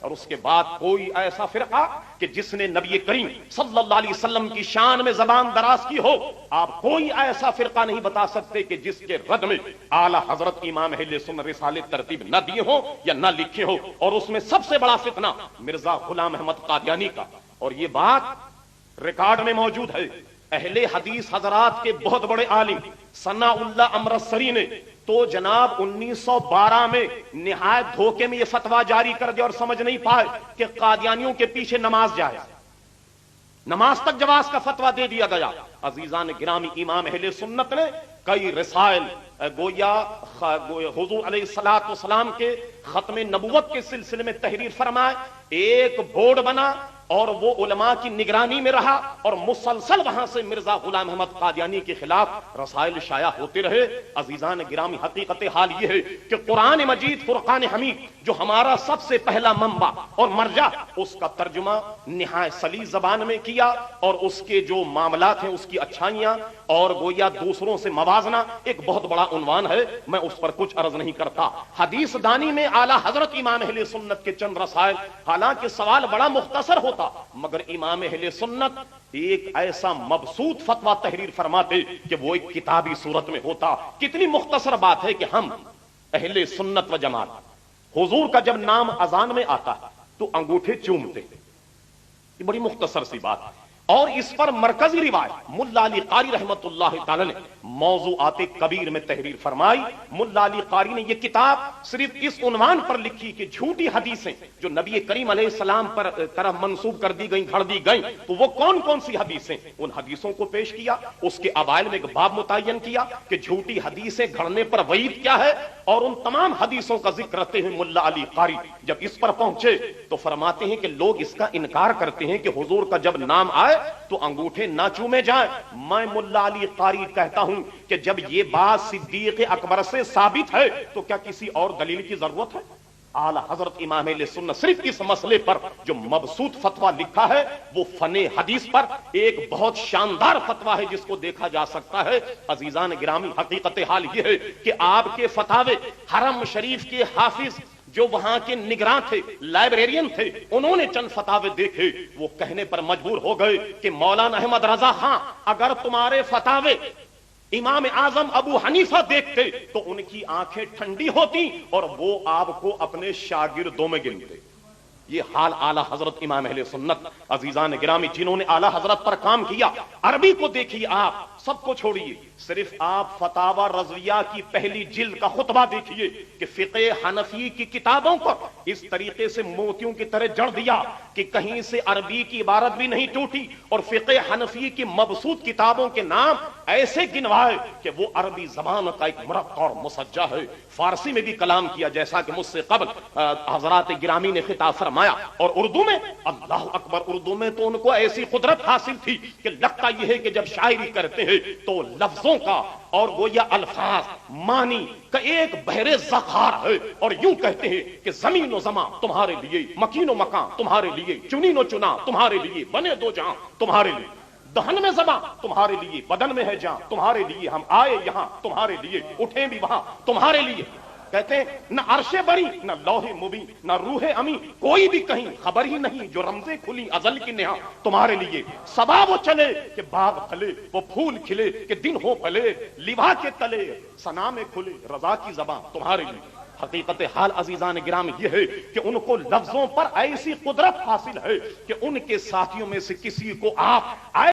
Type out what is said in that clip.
اور اس کے بعد کوئی ایسا فرقہ کہ جس نے نبی کریم صلی اللہ علیہ وسلم کی شان میں زبان دراز کی ہو، آپ کوئی ایسا فرقہ نہیں بتا سکتے کہ جس کے رد میں اعلی حضرت امام اہل سنت رسالے ترتیب نہ دیے ہو یا نہ لکھے ہو. اور اس میں سب سے بڑا فتنہ مرزا غلام احمد قادیانی کا. اور یہ بات ریکارڈ میں موجود ہے. اہل حدیث حضرات کے بہت بڑے عالم ثناء اللہ امرتسری نے تو جناب 1912 میں نہایت دھوکے میں یہ فتویٰ جاری کر دیا اور سمجھ نہیں پائے کہ قادیانیوں کے پیچھے نماز جائز، نماز تک جواز کا فتویٰ دے دیا گیا. عزیزان گرامی، امام اہل سنت نے کئی رسائل گویا حضور علیہ الصلوۃ والسلام کے ختم نبوت کے سلسلے میں تحریر فرمائے. ایک بورڈ بنا اور وہ علماء کی نگرانی میں رہا اور مسلسل وہاں سے مرزا غلام احمد قادیانی کے خلاف رسائل شائع ہوتے رہے. عزیزان گرامی، حقیقت حال یہ ہے کہ قرآن مجید فرقان حمید جو ہمارا سب سے پہلا منبع اور مرجع، اس کا ترجمہ نہایت سلیس زبان میں کیا اور اس کے جو معاملات ہیں، اس کی اچھائیاں اور گویا دوسروں سے موازنہ ایک بہت بڑا عنوان ہے. میں اس پر کچھ عرض نہیں کرتا. حدیث دانی میں اعلیٰ حضرت امام اہل سنت کے چند رسائل، حالانکہ سوال بڑا مختصر ہوتا مگر امام اہل سنت ایک ایسا مبسوط فتویٰ تحریر فرماتے کہ وہ ایک کتابی صورت میں ہوتا. کتنی مختصر بات ہے کہ ہم اہل سنت و جماعت حضور کا جب نام اذان میں آتا تو انگوٹھے چومتے. یہ بڑی مختصر سی بات ہے. اور اس پر مرکزی روایت ملا علی قاری رحمت اللہ تعالی نے موضوعات کبیر میں تحریر فرمائی. ملا علی قاری نے یہ کتاب صرف اس عنوان پر لکھی کہ جھوٹی حدیثیں جو نبی کریم علیہ السلام پر طرف منسوب کر دی گئیں، گھڑ دی گئیں، تو وہ کون کون سی حدیثیں، ان حدیثوں کو پیش کیا. اس کے اوائل میں ایک باب متعین کیا کہ جھوٹی حدیثیں گھڑنے پر وعید کیا ہے، اور ان تمام حدیثوں کا ذکر کرتے ہیں ملا علی قاری جب اس پر پہنچے تو فرماتے ہیں کہ لوگ اس کا انکار کرتے ہیں کہ حضور کا جب نام آئے تو انگوٹھے نہ چومے جائیں. میں ملا علی قاری کہتا ہوں کہ جب یہ بات صدیق اکبر سے ثابت ہے تو کیا کسی اور دلیل کی ضرورت ہے؟ اعلی حضرت امام اہل سنت صرف اس مسئلے پر جو مبسوط فتویٰ لکھا ہے وہ فن حدیث پر ایک بہت شاندار فتویٰ ہے جس کو دیکھا جا سکتا ہے. عزیزان گرامی، حقیقت حال یہ ہے کہ آپ کے فتاوے حرم شریف کے حافظ جو وہاں کے نگراں تھے، لائبریرین تھے، انہوں نے چند فتاوے دیکھے، وہ کہنے پر مجبور ہو گئے کہ مولانا احمد رضا خان، اگر تمہارے فتاوے امام اعظم ابو حنیفہ دیکھتے تو ان کی آنکھیں ٹھنڈی ہوتی اور وہ آپ کو اپنے شاگردوں میں گنتے. یہ حال اعلی حضرت امام اہل سنت. عزیزان گرامی، جنہوں نے اعلی حضرت پر کام کیا، عربی کو دیکھیے، آپ سب کو چھوڑیے، صرف آپ فتاوی رضویہ کی پہلی جلد کا خطبہ دیکھیے کہ فقہ حنفی کی کتابوں پر اس طریقے سے موتیوں کی طرح جڑ دیا کہ کہیں سے عربی کی عبارت بھی نہیں ٹوٹی، اور فقہ حنفی کی مبسوط کتابوں کے نام ایسے گنوائے کہ وہ عربی زبان کا ایک مرقع اور مسجع ہے. فارسی میں بھی کلام کیا جیسا کہ مجھ سے قبل حضرات گرامی نے خطاب فرمایا، اور اردو میں اللہ اکبر، اردو میں تو ان کو ایسی قدرت حاصل تھی کہ لگتا یہ ہے کہ جب شاعری کرتے ہیں تو لفظوں کا اور گویا الفاظ معنی کا ایک بحر ذخار ہے. اور یوں کہتے ہیں کہ زمین و زمان تمہارے لیے، مکین و مکان تمہارے لیے، چنین و چنا تمہارے لیے، بنے دو جہاں تمہارے لیے، دہن میں زبان تمہارے لیے، بدن میں ہے جان تمہارے لیے، ہم آئے یہاں تمہارے لیے، اٹھیں بھی وہاں تمہارے لیے. کہتے ہیں نہ عرش بری، نہ لوح مبین، نہ روح امی، کوئی بھی کہیں خبر ہی نہیں، جو رمزیں کھلی ازل کی نہا تمہارے لیے. صبا وہ چلے کہ باغ پھلے، وہ پھول کھلے کہ دن ہو پھلے، لوا کے تلے ثنا میں کھلے رضا کی زبان تمہارے لیے. حقیقت حال عزیزان گرامی یہ ہے کہ ان کو لفظوں پر ایسی قدرت حاصل ہے کہ ان کے ساتھیوں میں سے کسی کو آپ